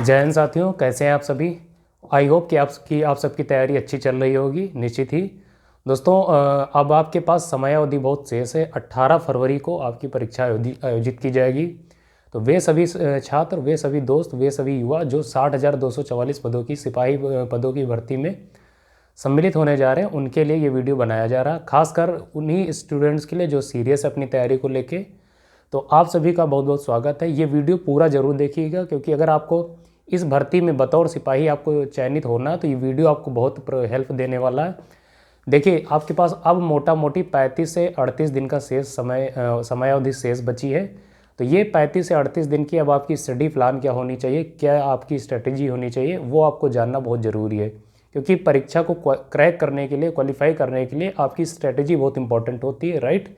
जय हिंद साथियों, कैसे हैं आप सभी। आई होप कि आप सबकी तैयारी अच्छी चल रही होगी। निश्चित ही दोस्तों, अब आपके पास समय अवधि बहुत शेष है। 18 फरवरी को आपकी परीक्षा आयोजित की जाएगी। तो वे सभी छात्र, वे सभी दोस्त, वे सभी युवा जो 60,244 पदों की सिपाही पदों की भर्ती में सम्मिलित होने जा रहे हैं, उनके लिए ये वीडियो बनाया जा रहा है। खासकर उन्हीं स्टूडेंट्स के लिए जो सीरियस अपनी तैयारी को लेके। तो आप सभी का बहुत बहुत स्वागत है। ये वीडियो पूरा ज़रूर देखिएगा, क्योंकि अगर आपको इस भर्ती में बतौर सिपाही आपको चयनित होना है तो ये वीडियो आपको बहुत हेल्प देने वाला है। देखिए, आपके पास अब मोटा मोटी 35 से 38 दिन का शेष समय अवधि शेष बची है। तो ये 35 से 38 दिन की अब आपकी स्टडी प्लान क्या होनी चाहिए, क्या आपकी स्ट्रेटेजी होनी चाहिए, वो आपको जानना बहुत ज़रूरी है। क्योंकि परीक्षा को क्रैक करने के लिए, क्वालिफाई करने के लिए आपकी स्ट्रेटेजी बहुत इंपॉर्टेंट होती है, राइट।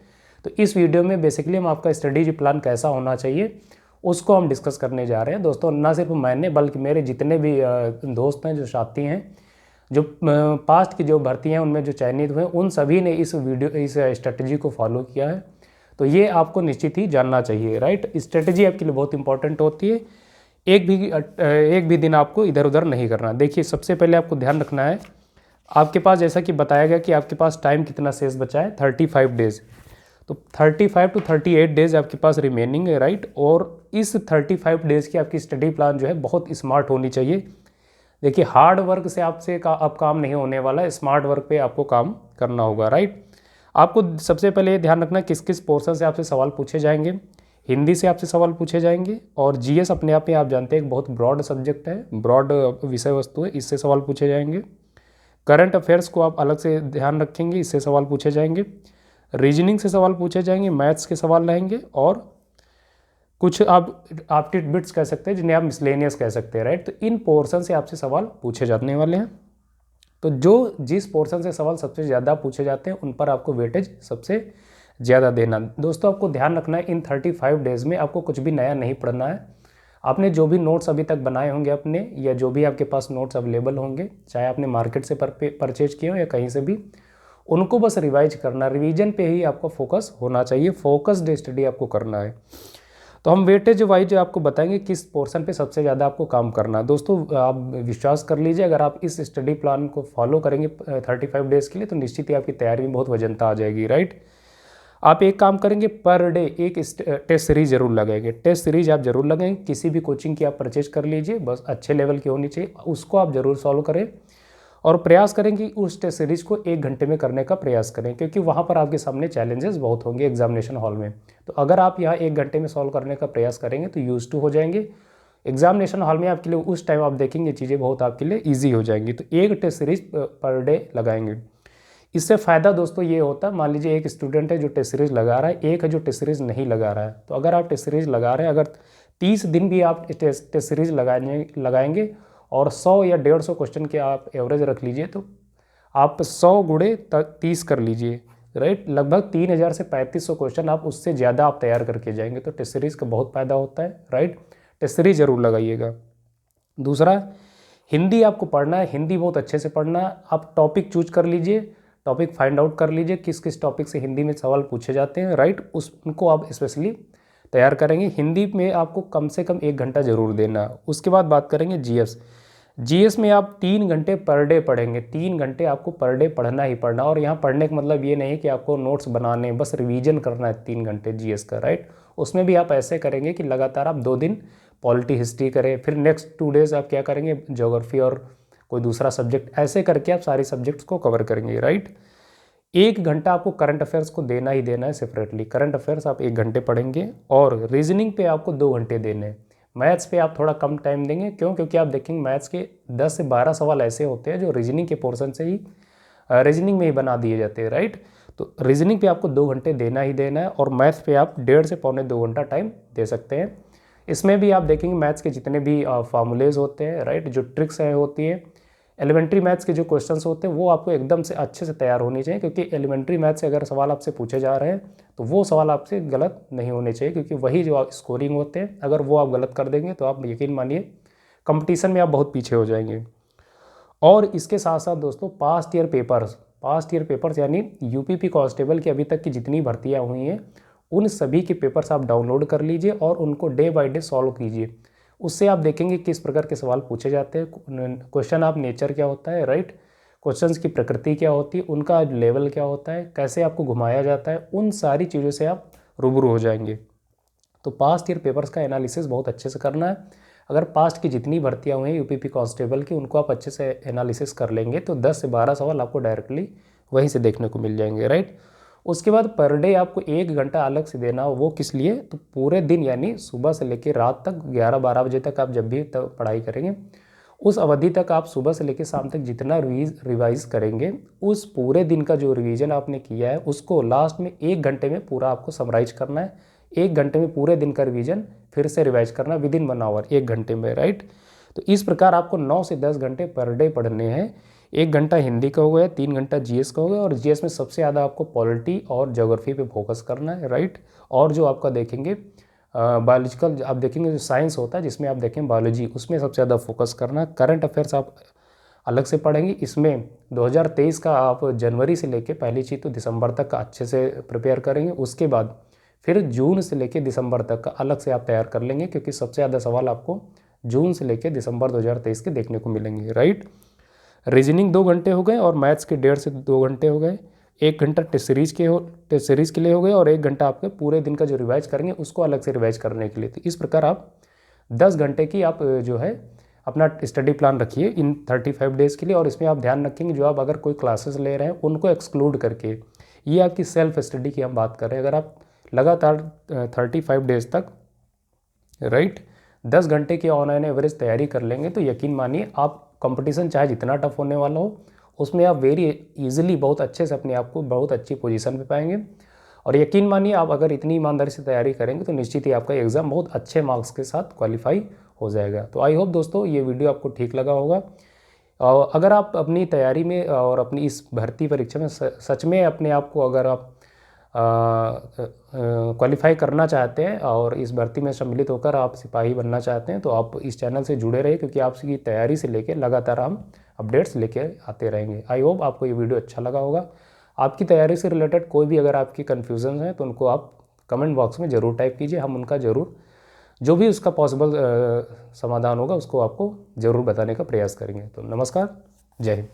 तो इस वीडियो में बेसिकली हम आपका स्टडी प्लान कैसा होना चाहिए उसको हम डिस्कस करने जा रहे हैं। दोस्तों, ना सिर्फ मैंने बल्कि मेरे जितने भी दोस्त हैं, जो साथी हैं, जो पास्ट की जो भर्ती हैं उनमें जो चयनित हुए, उन सभी ने इस स्ट्रेटजी को फॉलो किया है। तो ये आपको निश्चित ही जानना चाहिए, राइट। स्ट्रेटजी आपके लिए बहुत इंपॉर्टेंट होती है। एक भी दिन आपको इधर उधर नहीं करना। देखिए, सबसे पहले आपको ध्यान रखना है, आपके पास जैसा कि बताया गया कि आपके पास टाइम कितना शेष बचा है, 35 डेज। तो 35 टू 38 डेज आपके पास रिमेनिंग है, राइट। और इस 35 डेज की आपकी स्टडी प्लान जो है बहुत स्मार्ट होनी चाहिए। देखिए, हार्ड वर्क से अब काम नहीं होने वाला है, स्मार्ट वर्क पे आपको काम करना होगा, राइट। आपको सबसे पहले ध्यान रखना किस किस पोर्शन से आपसे सवाल पूछे जाएंगे। हिंदी से आपसे सवाल पूछे जाएंगे, और जीएस अपने आप में आप जानते हैं एक बहुत ब्रॉड सब्जेक्ट है, ब्रॉड विषय वस्तु है, इससे सवाल पूछे जाएंगे। करंट अफेयर्स को आप अलग से ध्यान रखेंगे, इससे सवाल पूछे जाएंगे। रीजनिंग से सवाल पूछे जाएंगे, मैथ्स के सवाल रहेंगे, और कुछ आप टिटबिट्स कह सकते हैं जिन्हें आप मिसलेनियस कह सकते हैं, राइट। तो इन पोर्शन से आपसे सवाल पूछे जाने वाले हैं। तो जिस पोर्शन से सवाल सबसे ज़्यादा पूछे जाते हैं उन पर आपको वेटेज सबसे ज़्यादा देना। दोस्तों, आपको ध्यान रखना है, इन 35 डेज़ में आपको कुछ भी नया नहीं पढ़ना है। आपने जो भी नोट्स अभी तक बनाए होंगे अपने, या जो भी आपके पास नोट्स अवेलेबल होंगे, चाहे आपने मार्केट से परचेज किए हो या कहीं से भी, उनको बस रिवाइज करना। रिवीजन पे ही आपको फोकस होना चाहिए, फोकस्ड स्टडी आपको करना है। तो हम वेटेज वाइज आपको बताएंगे किस पोर्शन पे सबसे ज़्यादा आपको काम करना है। दोस्तों, आप विश्वास कर लीजिए, अगर आप इस स्टडी प्लान को फॉलो करेंगे 35 डेज़ के लिए, तो निश्चित ही आपकी तैयारी में बहुत वजनता आ जाएगी, राइट। आप एक काम करेंगे, पर डे एक टेस्ट सीरीज जरूर लगाएंगे। टेस्ट सीरीज आप जरूर लगाएंगे, किसी भी कोचिंग की आप परचेज कर लीजिए, बस अच्छे लेवल की होनी चाहिए, उसको आप जरूर सॉल्व करें। और प्रयास करें कि उस टेस्ट सीरीज को 1 घंटे में करने का प्रयास करें, क्योंकि वहाँ पर आपके सामने चैलेंजेस बहुत होंगे एग्जामिनेशन हॉल में। तो अगर आप यहाँ 1 घंटे में सॉल्व करने का प्रयास करेंगे तो यूज टू हो जाएंगे। एग्जामिनेशन हॉल में आपके लिए उस टाइम आप देखेंगे चीज़ें बहुत आपके लिए ईजी हो जाएंगी। तो एक टेस्ट सीरीज पर डे लगाएंगे। इससे फ़ायदा दोस्तों ये होता है, मान लीजिए एक स्टूडेंट है जो टेस्ट सीरीज लगा रहा है, एक है जो टेस्ट सीरीज नहीं लगा रहा है। तो अगर आप टेस्ट सीरीज लगा रहे हैं, अगर 30 दिन भी आप टेस्ट सीरीज लगाएंगे और 100 या 150 क्वेश्चन के आप एवरेज रख लीजिए, तो आप 100 गुणे 30 कर लीजिए, राइट। लगभग 3000 से 3500 क्वेश्चन आप उससे ज़्यादा आप तैयार करके जाएंगे। तो टेस्ट सीरीज़ का बहुत फ़ायदा होता है, राइट। टेस्ट सीरीज जरूर लगाइएगा। दूसरा, हिंदी आपको पढ़ना है, हिंदी बहुत अच्छे से पढ़ना है। आप टॉपिक चूज कर लीजिए, टॉपिक फाइंड आउट कर लीजिए किस किस टॉपिक से हिंदी में सवाल पूछे जाते हैं, राइट। उनको आप स्पेशली तैयार करेंगे। हिंदी में आपको कम से कम 1 घंटा जरूर देना। उसके बाद बात करेंगे जीएस। जीएस में आप 3 घंटे पर डे पढ़ेंगे। 3 घंटे आपको पर डे पढ़ना ही पढ़ना। और यहाँ पढ़ने का मतलब ये नहीं कि आपको नोट्स बनाने, बस रिवीजन करना है 3 घंटे जीएस का, राइट। उसमें भी आप ऐसे करेंगे कि लगातार आप 2 दिन पॉलिटी हिस्ट्री करें, फिर नेक्स्ट 2 डेज आप क्या करेंगे, ज्योग्राफी और कोई दूसरा सब्जेक्ट, ऐसे करके आप सारी सब्जेक्ट्स को कवर करेंगे, राइट। 1 घंटा आपको करंट अफेयर्स को देना ही देना है सेपरेटली। करंट अफेयर्स आप 1 घंटे पढ़ेंगे, और रीजनिंग पे आपको 2 घंटे देने हैं। मैथ्स पे आप थोड़ा कम टाइम देंगे, क्यों? क्योंकि आप देखेंगे मैथ्स के 10 से 12 सवाल ऐसे होते हैं जो रीजनिंग के पोर्शन से ही रीजनिंग में ही बना दिए जाते हैं, राइट। तो रीजनिंग पे आपको 2 घंटे देना ही देना है, और मैथ्स पे आप 1.5 से पौने 2 घंटा टाइम दे सकते हैं। इसमें भी आप देखेंगे मैथ्स के जितने भी फार्मूलेज होते हैं, राइट, जो ट्रिक्स हैं होती है, एलिमेंट्री मैथ्स के जो क्वेश्चंस होते हैं वो आपको एकदम से अच्छे से तैयार होने चाहिए। क्योंकि एलिमेंट्री मैथ्स से अगर सवाल आपसे पूछे जा रहे हैं तो वो सवाल आपसे गलत नहीं होने चाहिए, क्योंकि वही जो स्कोरिंग होते हैं, अगर वो आप गलत कर देंगे तो आप यकीन मानिए कंपटीशन में आप बहुत पीछे हो जाएंगे। और इसके साथ साथ दोस्तों, पास्ट ईयर पेपर्स यानी यूपीपी कांस्टेबल की अभी तक की जितनी भर्तियाँ हुई हैं उन सभी के पेपर्स आप डाउनलोड कर लीजिए और उनको डे बाय डे सॉल्व कीजिए। उससे आप देखेंगे किस प्रकार के सवाल पूछे जाते हैं, क्वेश्चन ऑफ नेचर क्या होता है, राइट, क्वेश्चंस की प्रकृति क्या होती है, उनका लेवल क्या होता है, कैसे आपको घुमाया जाता है, उन सारी चीज़ों से आप रूबरू हो जाएंगे। तो पास्ट ईयर पेपर्स का एनालिसिस बहुत अच्छे से करना है। अगर पास्ट की जितनी भर्तियाँ हुई हैं यूपीपी कांस्टेबल की, उनको आप अच्छे से एनालिसिस कर लेंगे तो 10 से 12 सवाल आपको डायरेक्टली वहीं से देखने को मिल जाएंगे, राइट। उसके बाद पर डे आपको 1 घंटा अलग से देना हो, वो किस लिए, तो पूरे दिन यानी सुबह से लेकर रात तक 11-12 बजे तक आप जब भी पढ़ाई करेंगे, उस अवधि तक आप सुबह से लेकर शाम तक जितना रिवाइज करेंगे, उस पूरे दिन का जो रिवीजन आपने किया है उसको लास्ट में 1 घंटे में पूरा आपको समराइज करना है। 1 घंटे में पूरे दिन का रिवीजन फिर से रिवाइज करना विदिन 1 आवर, 1 घंटे में, राइट। तो इस प्रकार आपको 9 से 10 घंटे पर डे पढ़ने हैं। 1 घंटा हिंदी का हो गया, 3 घंटा जीएस का हो गया, और जीएस में सबसे ज़्यादा आपको पॉलिटी और ज्योग्राफी पे फोकस करना है, राइट। और जो आपका देखेंगे बायोलॉजिकल आप देखेंगे, जो साइंस होता है जिसमें आप देखें बायोलॉजी, उसमें सबसे ज़्यादा फोकस करना है। करंट अफेयर्स आप अलग से पढ़ेंगे। इसमें 2023 का आप जनवरी से लेके पहली चीज़ तो दिसंबर तक का अच्छे से प्रिपेयर करेंगे। उसके बाद फिर जून से लेके दिसंबर तक का अलग से आप तैयार कर लेंगे, क्योंकि सबसे ज़्यादा सवाल आपको जून से लेके दिसंबर 2023 के देखने को मिलेंगे, राइट। रीजनिंग 2 घंटे हो गए और मैथ्स के 1.5 से 2 घंटे हो गए। 1 घंटा टेस्ट सीरीज़ के लिए हो गए, और 1 घंटा आपके पूरे दिन का जो रिवाइज करेंगे उसको अलग से रिवाइज करने के लिए। तो इस प्रकार आप 10 घंटे की आप जो है अपना स्टडी प्लान रखिए इन 35 डेज़ के लिए। और इसमें आप ध्यान रखेंगे जो आप अगर कोई क्लासेस ले रहे हैं उनको एक्सक्लूड करके, ये आपकी सेल्फ स्टडी की हम बात कर रहे हैं। अगर आप लगातार 35 डेज़ तक, राइट, 10 घंटे की ऑन एवरेज तैयारी कर लेंगे तो यकीन मानिए आप कंपटीशन चाहे जितना टफ होने वाला हो, उसमें आप वेरी इजीली बहुत अच्छे से अपने आप को बहुत अच्छी पोजीशन पे पाएंगे। और यकीन मानिए आप अगर इतनी ईमानदारी से तैयारी करेंगे तो निश्चित ही आपका एग्ज़ाम बहुत अच्छे मार्क्स के साथ क्वालिफाई हो जाएगा। तो आई होप दोस्तों ये वीडियो आपको ठीक लगा होगा। और अगर आप अपनी तैयारी में और अपनी इस भर्ती परीक्षा में सच में अपने आप को अगर आप क्वालिफाई करना चाहते हैं और इस भर्ती में सम्मिलित होकर आप सिपाही बनना चाहते हैं, तो आप इस चैनल से जुड़े रहिए, क्योंकि आपकी तैयारी से लेकर लगातार हम अपडेट्स लेके आते रहेंगे। आई होप आपको ये वीडियो अच्छा लगा होगा। आपकी तैयारी से रिलेटेड कोई भी अगर आपकी कन्फ्यूजन है तो उनको आप कमेंट बॉक्स में ज़रूर टाइप कीजिए, हम उनका ज़रूर जो भी उसका पॉसिबल समाधान होगा उसको आपको ज़रूर बताने का प्रयास करेंगे। तो नमस्कार, जय हिंद।